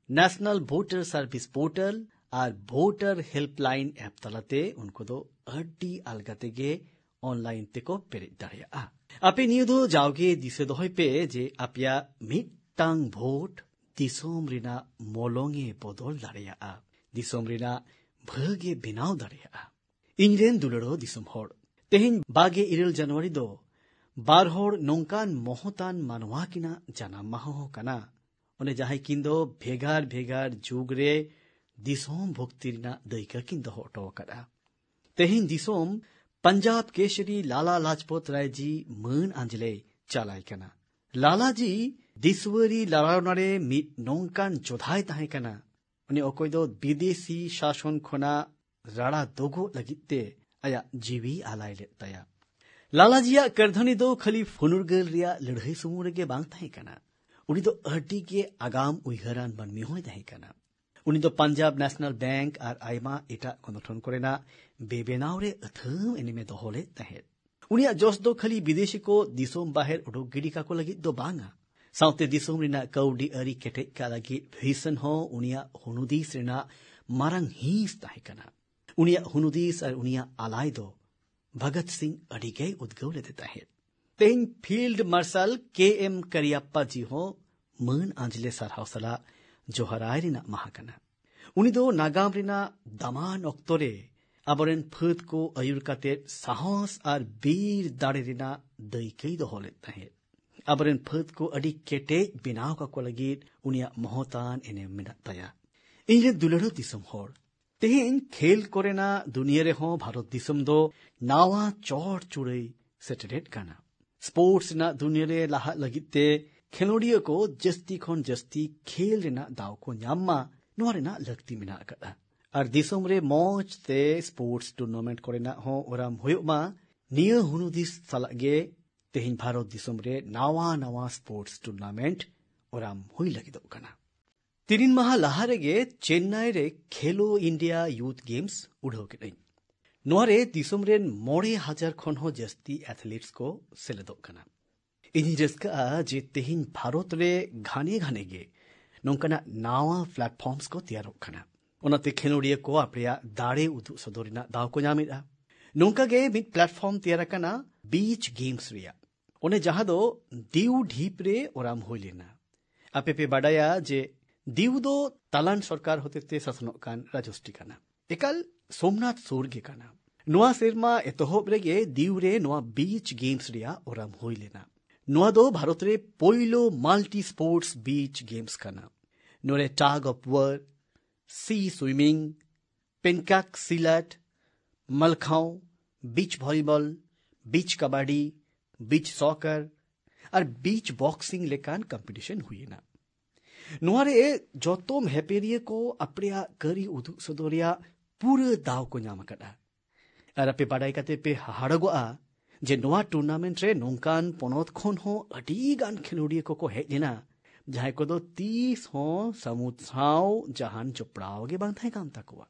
S1: ᱱᱮᱥᱱᱟᱞ ᱵᱷᱳᱴᱟᱨ ᱥᱟᱨᱵᱷᱤᱥ ᱯᱳर्टल ᱟᱨ ᱵᱷᱳᱴᱟर ᱦᱮल्ᱯᱞᱟᱭᱤᱱ ᱮᱯ ᱛᱟᱞᱟᱛᱮ ᱩᱱᱠᱩ ᱫᱚ ᱟᱹᱰᱤ ᱟᱞᱜᱟ ᱛᱮᱜᱮ ᱚᱱᱞᱟᱭᱤᱱ ᱛᱮᱠᱚ ᱯᱮᱨᱮᱡ ᱫᱟᱲᱮᱭᱟᱜᱼᱟ। ᱟᱯᱮ ᱱᱤᱭᱟᱹ ᱫᱚ ᱡᱟᱣᱜᱮ ᱫᱤᱥᱟᱹ ᱫᱚᱦᱚᱭ ᱯᱮ ᱡᱮ ᱟᱯᱮᱭᱟᱜ ᱢᱤᱫᱴᱟᱝ ᱵᱷᱳᱴ ᱫᱤᱥᱚᱢ ᱨᱮᱱᱟᱜ ᱢᱚᱞᱚᱝ-ᱮ ᱵᱚᱫᱚᱞ ᱫᱟᱲᱮᱭᱟᱜᱼᱟ, ᱫᱤᱥᱚᱢ ᱨᱮᱱᱟᱜ ᱵᱷᱟᱹᱜᱽ ᱮ ᱵᱮᱱᱟᱣ ᱫᱟᱲᱮᱭᱟᱜᱼᱟ। ᱤᱧᱨᱮᱱ ᱫᱩᱞᱟᱹᱲᱚ ᱫᱤᱥᱚᱢ ᱦᱚᱲ, ᱛᱮᱦᱮᱧ 27 ᱡᱟᱱᱩᱣᱟᱨᱤ ᱫᱚ ᱵᱟᱨ ᱦᱚᱲ ᱱᱚᱝᱠᱟᱱ ᱢᱚᱦᱚᱛᱟᱱ ᱢᱟᱱᱣᱟ ᱠᱤᱱᱟᱜ ᱡᱟᱱᱟᱢ ᱢᱟᱦᱟ ᱦᱚᱸ ᱠᱟᱱᱟ, ᱚᱱᱮ ᱡᱟᱦᱟᱸᱭ ᱠᱤᱱ ᱫᱚ ᱵᱷᱮᱜᱟᱨ ᱵᱷᱮᱜᱟᱨ ᱡᱩᱜᱽ ᱨᱮ ᱫᱤᱥᱚᱢ ᱵᱷᱚᱠᱛᱤ ᱨᱮᱱᱟᱜ ᱫᱟᱹᱭᱠᱟᱹ ᱠᱤᱱ ᱫᱚᱦᱚ ᱦᱚᱴᱚ ᱟᱠᱟᱫᱼᱟ। ᱛᱮᱦᱮᱧ ᱫᱤᱥᱚᱢ ᱯᱟᱧᱡᱟᱵ ᱠᱮᱥᱨᱤ ᱞᱟᱞᱟ ᱞᱟᱡᱯᱚᱛ ᱨᱟᱭ ᱡᱤ ᱢᱟᱹᱱ ᱟᱸᱡᱞᱮ ᱪᱟᱞᱟᱭ ᱠᱟᱱᱟ। ᱞᱟᱞᱟᱡᱤ ᱫᱤᱥᱣᱟᱹᱨᱤ ᱞᱟᱲᱟᱣᱱᱟᱨᱮ ᱢᱤᱫ ᱱᱚᱝᱠᱟᱱ ᱡᱳᱫᱷᱟᱭ ᱛᱟᱦᱮᱸ ᱠᱟᱱᱟ, ᱩᱱᱤ ᱚᱠᱚᱭ ᱫᱚ ᱵᱤᱫᱮᱥᱤ ᱥᱟᱥᱚᱱ ᱠᱷᱚᱱᱟᱜ ᱨᱟᱲᱟ ᱫᱚᱜᱚᱜ ᱞᱟᱹᱜᱤᱫ te ᱟᱭᱟᱜ ᱡᱤᱣᱤ ᱟᱞᱟᱭ ᱞᱮᱫ ᱛᱟᱭᱟ। ᱞᱟᱞᱟᱡᱤᱭᱟᱜ ᱠᱟᱹᱨᱫᱷᱟᱹᱱᱤ ᱫᱚ ᱠᱷᱟᱹᱞᱤ ᱯᱷᱩᱱᱩᱨᱜᱟᱹᱞ ᱨᱮᱭᱟᱜ ᱞᱟᱹᱲᱦᱟᱹᱭ ᱥᱩᱢᱩᱝ ᱨᱮᱜᱮ ᱵᱟᱝ ᱛᱟᱦᱮᱸ ᱠᱟᱱᱟ, ᱩᱱᱤ ᱫᱚ ᱟᱹᱰᱤ ᱜᱮ ᱟᱜᱟᱢ ᱩᱭᱦᱟᱹᱨᱟᱱ ᱢᱟᱹᱱᱢᱤ ᱦᱚᱸᱭ ᱛᱟᱦᱮᱸ ᱠᱟᱱᱟ। ᱩᱱᱤ ᱫᱚ ᱯᱟᱧᱡᱟᱵ ᱱᱮᱥᱱᱟᱞ ᱵᱮᱝᱠ ᱟᱨ ᱟᱭᱢᱟ ᱮᱴᱟᱜ ᱜᱚᱱᱚᱴᱷᱚᱱ ᱠᱚᱨᱮᱱᱟᱜ ᱵᱮᱵᱮᱱᱟᱣ ᱨᱮ ᱟᱹᱛᱷᱟᱹᱢ ᱮᱱᱮᱢᱮ ᱫᱚᱦᱚ ᱞᱮᱫ ᱛᱟᱦᱮᱸᱫ। ᱩᱱᱤᱭᱟᱜ ᱡᱚᱥ ᱫᱚ ᱠᱷᱟᱹᱞᱤ ᱵᱤᱫᱮᱥᱤ ᱠᱚ ᱫᱤᱥᱚᱢ ᱵᱟᱦᱮᱨ ᱩᱰᱩᱠ ᱜᱤᱰᱤ ᱠᱟᱠᱚ ᱞᱟᱹᱜᱤᱫ ᱫᱚ ᱵᱟᱝᱟ, ᱥᱟᱶᱛᱮ ᱫᱤᱥᱚᱢ ᱨᱮᱱᱟᱜ ᱠᱟᱹᱣᱰᱤ ᱟᱹᱨᱤ ᱠᱮᱴᱮᱡ ᱠᱟᱜ ᱞᱟᱹᱜᱤᱫ ᱵᱷᱤᱥᱚᱱ ᱦᱚᱸ ᱩᱱᱤᱭᱟᱜ ᱦᱩᱱᱩᱫᱤᱥ ᱨᱮᱱᱟᱜ ᱢᱟᱨᱟᱝ ᱦᱤᱸᱥ ᱛᱟᱦᱮᱸ ᱠᱟᱱᱟ। ᱩᱱᱤᱭᱟᱜ ᱦᱩᱱᱩᱫᱤᱥ ᱟᱨ ᱩᱱᱤᱭᱟᱜ ᱟᱞᱟᱭ ᱫᱚ ᱵᱷᱚᱜᱚᱛ ᱥᱤᱝ ᱟᱹᱰᱤᱜᱮᱭ ᱩᱫᱽᱜᱟᱹᱣ ᱞᱮᱫᱮ ᱛᱟᱦᱮᱸᱫ। ᱛᱮᱦᱮᱧ ᱯᱷᱤल्ड ᱢᱟᱨᱥᱟᱞ KM ᱠᱟᱨᱤᱭᱟᱯᱯᱟ ᱡᱤ ᱦᱚᱸ ᱢᱟᱹᱱ ᱟᱸᱡᱞᱮ ᱥᱟᱨᱦᱟᱣ ᱥᱟᱞᱟᱜ ᱡᱚᱦᱟᱨᱟᱭ ᱨᱮᱱᱟᱜ ᱢᱟᱦᱟ ᱠᱟᱱᱟ। ᱩᱱᱤ ᱫᱚ ᱱᱟᱜᱟᱢ ᱨᱮᱱᱟᱜ ᱫᱟᱢᱟᱱ ᱚᱠᱛᱚ ᱨᱮ ᱟᱵᱚᱨᱮᱱ ᱯᱷᱟᱹᱫ ᱠᱚ ᱟᱹᱭᱩᱨ ᱠᱟᱛᱮᱫ ᱥᱟᱦᱚᱥ ᱟᱨ ᱵᱤᱨ ᱫᱟᱲᱮ ᱨᱮᱱᱟᱜ ᱫᱟᱹᱭᱠᱟᱹᱭ ᱫᱚᱦᱚ ᱞᱮᱫ ᱛᱟᱦᱮᱸᱫ। ᱟᱵᱚᱨᱮᱱ ᱯᱷᱟᱹᱫ ᱠᱚ ᱟᱹᱰᱤ ᱠᱮᱴᱮᱡ ᱵᱮᱱᱟᱣ ᱠᱟᱠᱚ ᱞᱟᱹᱜᱤᱫ ᱩᱱᱤᱭᱟᱜ ᱢᱚᱦᱚᱛᱟᱱ ᱮᱱᱮᱢ ᱢᱮᱱᱟᱜ ᱛᱟᱭᱟ। ᱤᱧᱨᱮᱱ ᱫᱩᱞᱟᱹᱲᱚ ᱫᱤᱥᱚᱢ ᱦᱚᱲ, ᱛᱮᱦᱮᱧ ᱠᱷᱮᱞ ᱠᱚᱨᱮᱱᱟᱜ ᱫᱩᱱᱤᱭᱟᱹ ᱨᱮᱦᱚᱸ ᱵᱷᱟᱨᱚᱛ ᱫᱤᱥᱚᱢ ᱫᱚ ᱱᱟᱣᱟ ᱪᱚᱴ ᱪᱩᱲᱟᱹᱭ ᱥᱮᱴᱮᱨᱮᱫ ᱠᱟᱱᱟ। ᱥᱯᱳᱨᱴᱥ ᱨᱮᱱᱟᱜ ᱫᱩᱱᱤᱭᱟᱹ ᱨᱮ ᱞᱟᱦᱟᱜ ᱞᱟᱹᱜᱤᱫ te ᱠᱷᱮᱞᱳᱰᱤᱭᱟᱹ ᱠᱚ ᱡᱟᱹᱥᱛᱤ ᱠᱷᱚᱱ ᱡᱟᱹᱥᱛᱤ ᱠᱷᱮᱞ ᱨᱮᱱᱟᱜ ᱫᱟᱣ ᱠᱚ ᱧᱟᱢ ᱢᱟ, ᱱᱚᱣᱟ ᱨᱮᱱᱟᱜ ᱞᱟᱹᱠᱛᱤ ᱢᱮᱱᱟᱜ ᱟᱠᱟᱫᱟ। ᱟᱨ ᱫᱤᱥᱚᱢ ᱨᱮ ᱢᱚᱸᱡᱽ ᱛᱮ ᱥᱯᱳᱨᱴᱥ ᱴᱩᱨᱱᱟᱢᱮᱱᱴ ᱠᱚᱨᱮᱱᱟᱜ ᱦᱚᱸ ᱚᱨᱟᱢ ᱦᱩᱭᱩᱜ ᱢᱟ, ᱱᱤᱭᱟᱹ ᱦᱩᱱᱩᱫᱤᱥ ᱥᱟᱞᱟᱜ ᱜᱮ ᱛᱮᱦᱮᱧ ᱵᱷᱟᱨᱚᱛ ᱫᱤᱥᱚᱢ ᱨᱮ ᱱᱟᱣᱟ ᱱᱟᱣᱟ ᱥᱯᱳᱨᱴᱥ ᱴᱩᱨᱱᱟᱢᱮᱱᱴ ᱚᱨᱟᱢ ᱦᱩᱭ ᱞᱟᱹᱜᱤᱫᱚᱜ ᱠᱟᱱᱟ। 3 माह ᱞᱟᱦᱟ ᱨᱮᱜᱮ ᱪᱮᱱᱱᱟᱭ ᱨᱮ ᱠᱷᱮᱞᱳ ᱤᱱᱰᱤᱭᱟ ᱭᱩᱛᱷ ᱜᱮᱢᱥ ᱩᱰᱷᱟᱹᱣ ᱠᱮᱫᱟᱹᱧ। ᱱᱚᱣᱟ ᱨᱮ ᱫᱤᱥᱚᱢ ᱨᱮᱱ 9,000 ᱠᱷᱚᱱ ᱦᱚᱸ ᱡᱟᱹᱥᱛᱤ ᱮᱛᱷᱞᱤᱴᱥ ᱠᱚ ᱥᱮᱞᱮᱫᱚᱜ ᱠᱟᱱᱟ। ᱤᱧᱤᱧ ᱨᱟᱹᱥᱠᱟᱹᱜᱼᱟ ᱡᱮ ᱛᱮᱦᱮᱧ ᱵᱷᱟᱨᱚᱛ ᱨᱮ ᱜᱷᱟᱱᱮ ᱜᱷᱟᱱᱮ ᱜᱮ ᱱᱚᱝᱠᱟᱱᱟᱜ ᱱᱟᱣᱟ ᱯᱞᱟᱴᱯᱷᱚᱨᱢᱥ ᱠᱚ ᱛᱮᱭᱟᱨᱚᱜ ᱠᱟᱱᱟ। ᱚᱱᱟᱛᱮ ᱠᱷᱮᱞᱳᱰᱤᱭᱟᱹ ᱠᱚ ᱟᱯᱮᱭᱟᱜ ᱫᱟᱲᱮ ᱩᱫᱩᱜ ᱥᱚᱫᱚᱨ ᱨᱮᱱᱟᱜ ᱫᱟᱣ ᱠᱚ ᱧᱟᱢᱮᱫᱼᱟ। ᱱᱚᱝᱠᱟ ᱜᱮ ᱢᱤᱫ ᱯᱞᱟᱴᱯᱷᱚᱨᱢ ᱛᱮᱭᱟᱨ ᱟᱠᱟᱱᱟ ᱵᱤᱪ ᱜᱮᱢᱥ ᱨᱮᱭᱟᱜ, ᱚᱱᱮ ᱡᱟᱦᱟᱸ ᱫᱚ ᱫᱤᱣ ᱰᱷᱤᱯ ᱨᱮ ᱚᱨᱟᱢ ᱦᱩᱭ ᱞᱮᱱᱟ। ᱟᱯᱮ ᱯᱮ ᱵᱟᱰᱟᱭᱟ ᱡᱮ ᱫᱤᱣ ᱫᱚ ᱛᱟᱞᱟᱱ ᱥᱚᱨᱠᱟর ᱦᱚᱛᱮᱛᱮ ᱥᱟᱥᱚᱱᱚᱜ ᱠᱟᱱ ᱨᱟᱡᱚᱥᱴᱤ ᱠᱟᱱᱟ, ᱮᱠᱟᱞ ᱥᱳᱢᱱᱟᱛᱷ ᱥᱩᱨ ᱜᱮ ᱠᱟᱱᱟ। ᱱᱚᱣᱟ ᱥᱮᱨᱢᱟ ᱮᱛᱚᱦᱚᱵ ᱨᱮᱜᱮ ᱫᱤᱣ ᱨᱮ ᱱᱚᱣᱟ ᱵᱤᱪ ᱜᱮᱢᱥ ᱨᱮᱭᱟᱜ ᱚᱨᱟᱢ ᱦᱩᱭ ᱞᱮᱱᱟ। ᱱᱚᱣᱟ ᱫᱚ ᱵᱷᱟᱨᱚᱛ ᱨᱮ ᱯᱳᱭᱞᱳ ᱢᱟल्टी स्पोर्ट्स बीच गेम्स ᱠᱟᱱᱟ। ᱱᱚᱰᱮ tug of war, sea swimming, pencak silat, Mallakhamb, beach volleyball, beach kabaddi, beach soccer আর বিচ বক্সিং লেᱠᱟᱱ ᱠᱚᱢᱯᱤᱴᱤᱥᱚᱱ ᱦᱩᱭᱮᱱᱟ। ᱱᱚᱣᱟ ᱨᱮ ᱡᱚᱛᱚᱢ ᱦᱮᱯᱮᱨᱤᱭᱟᱹ ᱠᱚ ᱟᱯᱮᱭᱟᱜ ᱠᱟᱹᱨᱤ ᱩᱫᱩᱜ ᱥᱚᱫᱚᱨ ᱨᱮᱭᱟᱜ ᱯᱩᱨᱟᱹ ᱫᱟᱣ ᱠᱚ ᱧᱟᱢ ᱟᱠᱟᱫᱟ। ᱟᱨ ᱟᱯᱮ ᱵᱟᱰᱟᱭ ᱠᱟᱛᱮ ᱯᱮ ᱦᱟᱦᱟᱲᱟᱜᱚᱜᱼᱟ ᱡᱮ ᱱᱚᱣᱟ ᱴᱩᱨᱱᱟᱢᱮᱱᱴ ᱨᱮ ᱱᱚᱝᱠᱟᱱ ᱯᱚᱱᱚᱛ ᱠᱷᱚᱱ ᱦᱚᱸ ᱟᱹᱰᱤ ᱜᱟᱱ ᱠᱷᱮᱞᱳᱰᱤᱭᱟᱹ ᱠᱚᱠᱚ ᱦᱮᱡ ᱞᱮᱱᱟ ᱡᱟᱦᱟᱸᱭ ᱠᱚᱫᱚ ᱛᱤᱥ ᱦᱚᱸ ᱥᱟᱹᱢᱩᱫ ᱥᱟᱶ ᱡᱟᱦᱟᱱ ᱡᱚᱯᱲᱟᱣ ᱜᱮ ᱵᱟᱝ ᱛᱟᱦᱮᱸ ᱠᱟᱱ ᱛᱟᱠᱚᱣᱟ।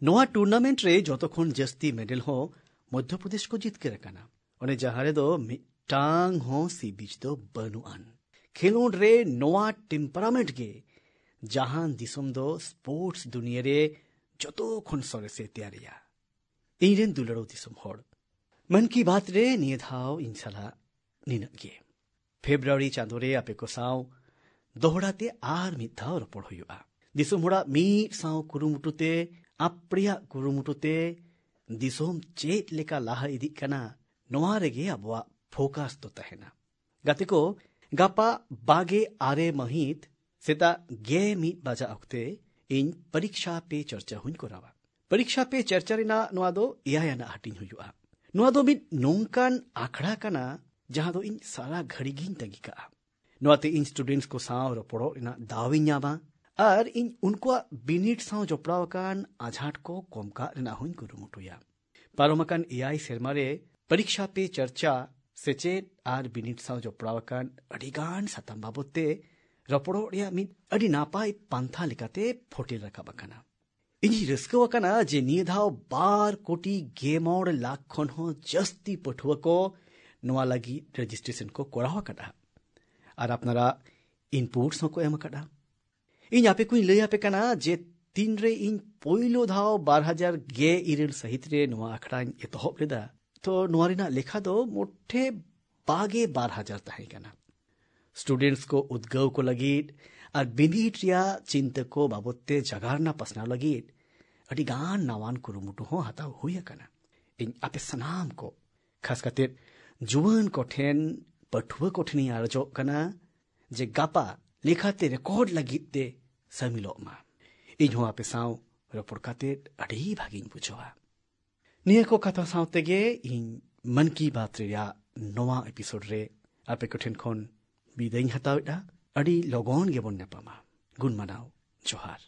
S1: ᱱᱚᱣᱟ ᱴᱩᱨᱱᱟᱢᱮᱱᱴ ᱨᱮ ᱡᱚᱛᱚ ᱠᱷᱚᱱ ᱡᱟᱹᱥᱛᱤ ᱢᱮᱰᱮᱞ ᱦᱚᱸ ᱢᱚᱫᱽᱫᱷᱚ ᱯᱨᱚᱫᱮश ᱠᱚ ᱡᱤᱛᱠᱟᱹᱨ ᱟᱠᱟᱱᱟ, ᱚᱱᱮ ᱡᱟᱦᱟᱸ ᱨᱮᱫᱚ ᱢᱤᱫᱴᱟᱝ ᱦᱚᱸ ᱥᱤ ᱵᱤᱪ ᱫᱚ ᱵᱟᱹᱱᱩᱜᱼᱟᱱ। ᱠᱷᱮᱞᱳᱰ ᱨᱮ ᱱᱚᱣᱟ ᱴᱮম্ᱯᱟᱨᱟᱢᱮᱱᱴ ᱜᱮ ᱡᱟᱦᱟᱱ ᱫᱤᱥᱚᱢ ᱫᱚ ᱥᱯᱳᱨᱴᱥ ᱫᱩᱱᱤᱭᱟᱹ ᱨᱮ ᱡᱚᱛᱚ ᱠᱷᱚᱱ ᱥᱚᱨᱮᱥᱮ ᱛᱮᱭᱟᱨᱮᱭᱟ। ᱤᱧᱨᱮᱱ ᱫᱩᱞᱟᱹᱲᱚ ᱫᱤᱥᱚᱢ ᱦᱚᱲ, ᱢᱚᱱ ᱠᱤ ᱵᱟᱛ ᱨᱮ ᱱᱤᱭᱟᱹ ᱫᱷᱟᱣ ᱤᱧ ᱥᱟᱞᱟᱜ ᱱᱤᱱᱟᱹᱜ ᱜᱮ। ᱯᱷᱮᱵᱨᱩᱣᱟᱨᱤ ᱪᱟᱸᱫᱳ ᱨᱮ ᱟᱯᱮ ᱠᱚ ᱥᱟᱶ ᱫᱚᱦᱲᱟᱛᱮ ᱟᱨ ᱢᱤᱫ ᱫᱷᱟᱣ ᱨᱚᱯᱚᱲ ᱦᱩᱭᱩᱜᱼᱟ। ᱫᱤᱥᱚᱢ ᱦᱚᱲᱟᱜ ᱢᱤᱫ ᱥᱟᱶ ᱠᱩᱨᱩᱢᱩᱴᱩᱛᱮ, ᱟᱯᱲᱮᱭᱟᱜ ᱠᱩᱨᱩᱢᱩᱴᱩᱛᱮ ᱫᱤᱥᱚᱢ ᱪᱮᱫ ᱞᱮᱠᱟ ᱞᱟᱦᱟ ᱤᱫᱤᱜ ᱠᱟᱱᱟ, ᱱᱚᱣᱟ ᱨᱮᱜᱮ ᱟᱵᱚᱣᱟᱜ ᱯᱷᱳᱠᱟᱥ ᱫᱚ ᱛᱟᱦᱮᱱᱟ। ᱜᱟᱛᱮ ᱠᱚ, ᱜᱟᱯᱟ 26 ᱢᱟᱹᱦᱤᱛ ᱥᱮᱛᱟᱜ 11 ᱵᱟᱡᱟᱜ ᱚᱠᱛᱮ ᱤᱧ ᱯᱚᱨᱤᱠᱷᱟ ᱯᱮ ᱪᱚᱨᱪᱟ ᱦᱚᱧ ᱠᱚᱨᱟᱣᱟ। ᱯᱚᱨᱤᱠᱷᱟ ᱯᱮ ᱪᱚᱨᱪᱟ ᱨᱮᱱᱟᱜ ᱱᱚᱣᱟ ᱫᱚ 9 ᱟᱱᱟᱜ ᱦᱟᱹᱴᱤᱧ ᱦᱩᱭᱩᱜᱼᱟ। ᱱᱚᱣᱟ ᱫᱚ ᱢᱤᱫ ᱱᱚᱝᱠᱟᱱ ᱟᱠᱷᱲᱟ ᱠᱟᱱᱟ ᱡᱟᱦᱟᱸ ᱫᱚ ᱤᱧ ᱥᱟᱨᱟ ᱜᱷᱟᱹᱲᱤ ᱜᱤᱧ ᱛᱟᱺᱜᱤ ᱠᱟᱜᱼᱟ। ᱱᱚᱣᱟᱛᱮ ᱤᱧ ᱥᱴᱩᱰᱮᱱᱴᱥ ᱠᱚ ᱥᱟᱶ ᱨᱚᱯᱚᱲᱚᱜ ᱨᱮᱱᱟᱜ ᱫᱟᱣ ᱤᱧ ᱧᱟᱢᱟ ᱟᱨ ᱤᱧ ᱩᱱᱠᱩᱣᱟᱜ ᱵᱤᱱᱤᱰ ᱥᱟᱶ ᱡᱚᱯᱲᱟᱣ ᱟᱠᱟᱱ ᱟᱡᱷᱟᱴ ᱠᱚ ᱠᱚᱢ ᱠᱟᱜ ᱨᱮᱱᱟᱜ ᱦᱚᱧ ᱠᱩᱨᱩᱢᱩᱴᱩᱭᱟ। ᱯᱟᱨᱚᱢ ᱟᱠᱟᱱ 9 ᱥᱮᱨᱢᱟ ᱨᱮ ᱯᱚᱨᱤᱠᱷᱟ ᱯᱮ ᱪᱚᱨᱪᱟ, ᱥᱮᱪᱮᱫ ᱟᱨ ᱵᱤᱱᱤᱰ ᱥᱟᱶ ᱡᱚᱯᱲᱟᱣ ᱟᱠᱟᱱ ᱟᱹᱰᱤᱜᱟᱱ ᱥᱟᱛᱟᱢ ᱵᱟᱵᱚᱫ ᱛᱮ ᱨᱚᱯᱚᱲᱚᱜ ᱨᱮᱭᱟᱜ ᱢᱤᱫ ᱟᱹᱰᱤ ᱱᱟᱯᱟᱭ ᱯᱟᱱᱛᱷᱟ ᱞᱮᱠᱟᱛᱮ ᱯᱷᱳᱴᱮᱞ ᱨᱟᱠᱟᱵ ᱟᱠᱟᱱᱟ। ᱤᱧᱤᱧ ᱨᱟᱹᱥᱠᱟᱹ ᱟᱠᱟᱱᱟ ᱡᱮ ᱱᱤᱭᱟᱹ ᱫᱷᱟᱣ 2 ᱠᱳᱴᱤ 9 ᱞᱟᱠᱷ ᱠᱷᱚᱱ ᱦᱚᱸ ᱡᱟᱹᱥᱛᱤ ᱯᱟᱹᱴᱷᱩᱣᱟᱹ ᱠᱚ ᱱᱚᱣᱟ ᱞᱟᱹᱜᱤᱫ ᱨᱮᱡᱤᱥᱴᱨᱮᱥᱚᱱ ᱠᱚ ᱠᱚᱨᱟᱣ ᱟᱠᱟᱫᱟ ᱟᱨ ᱟᱯᱱᱟᱨᱟᱜ ᱤᱱᱯᱩᱴᱥ ᱦᱚᱸᱠᱚ ᱮᱢ ᱟᱠᱟᱫᱟ। ᱤᱧ ᱟᱯᱮ ᱠᱩᱧ ᱞᱟᱹᱭ ᱟᱯᱮ ᱠᱟᱱᱟ ᱡᱮ ᱛᱤᱱᱨᱮ ᱤᱧ ᱯᱳᱭᱞᱳ ᱫᱷᱟᱣ 2017 ᱥᱟᱹᱦᱤᱛ ᱨᱮ ᱱᱚᱣᱟ ᱟᱠᱷᱲᱟᱧ ᱮᱛᱚᱦᱚᱵ ᱞᱮᱫᱟ, ᱛᱚ ᱱᱚᱣᱟ ᱨᱮᱱᱟᱜ ᱞᱮᱠᱷᱟ ᱫᱚ ᱢᱳᱴᱷᱮ 22,000 ᱛᱟᱦᱮᱸ ᱠᱟᱱᱟ। ᱥᱴᱩᱰᱮন্টᱥ ko udgaw ko lagid ar binit reya चिंता को बाबत ते जगारना पसना लगित अड़ी गान नावान कुरुमुटु हो हताव हुई akana। इन आपे सनाम को खास खातिर जुवान को ठेन पठुआ को ठेनी आरजो कना जे गापा लेखाते रिकॉर्ड लगित ते समिलो मा इन हो आपे साव रपोड़ खातिर अड़ी भागिन बुझवा। निया को कथा सावते गे इन मन की बात रेया नोवा एपिसोड रे आपे को ठेन खोन बिदाई हतावदा अड़ी लोगोन गेबोन नेपामा गुण मनाव जोहार।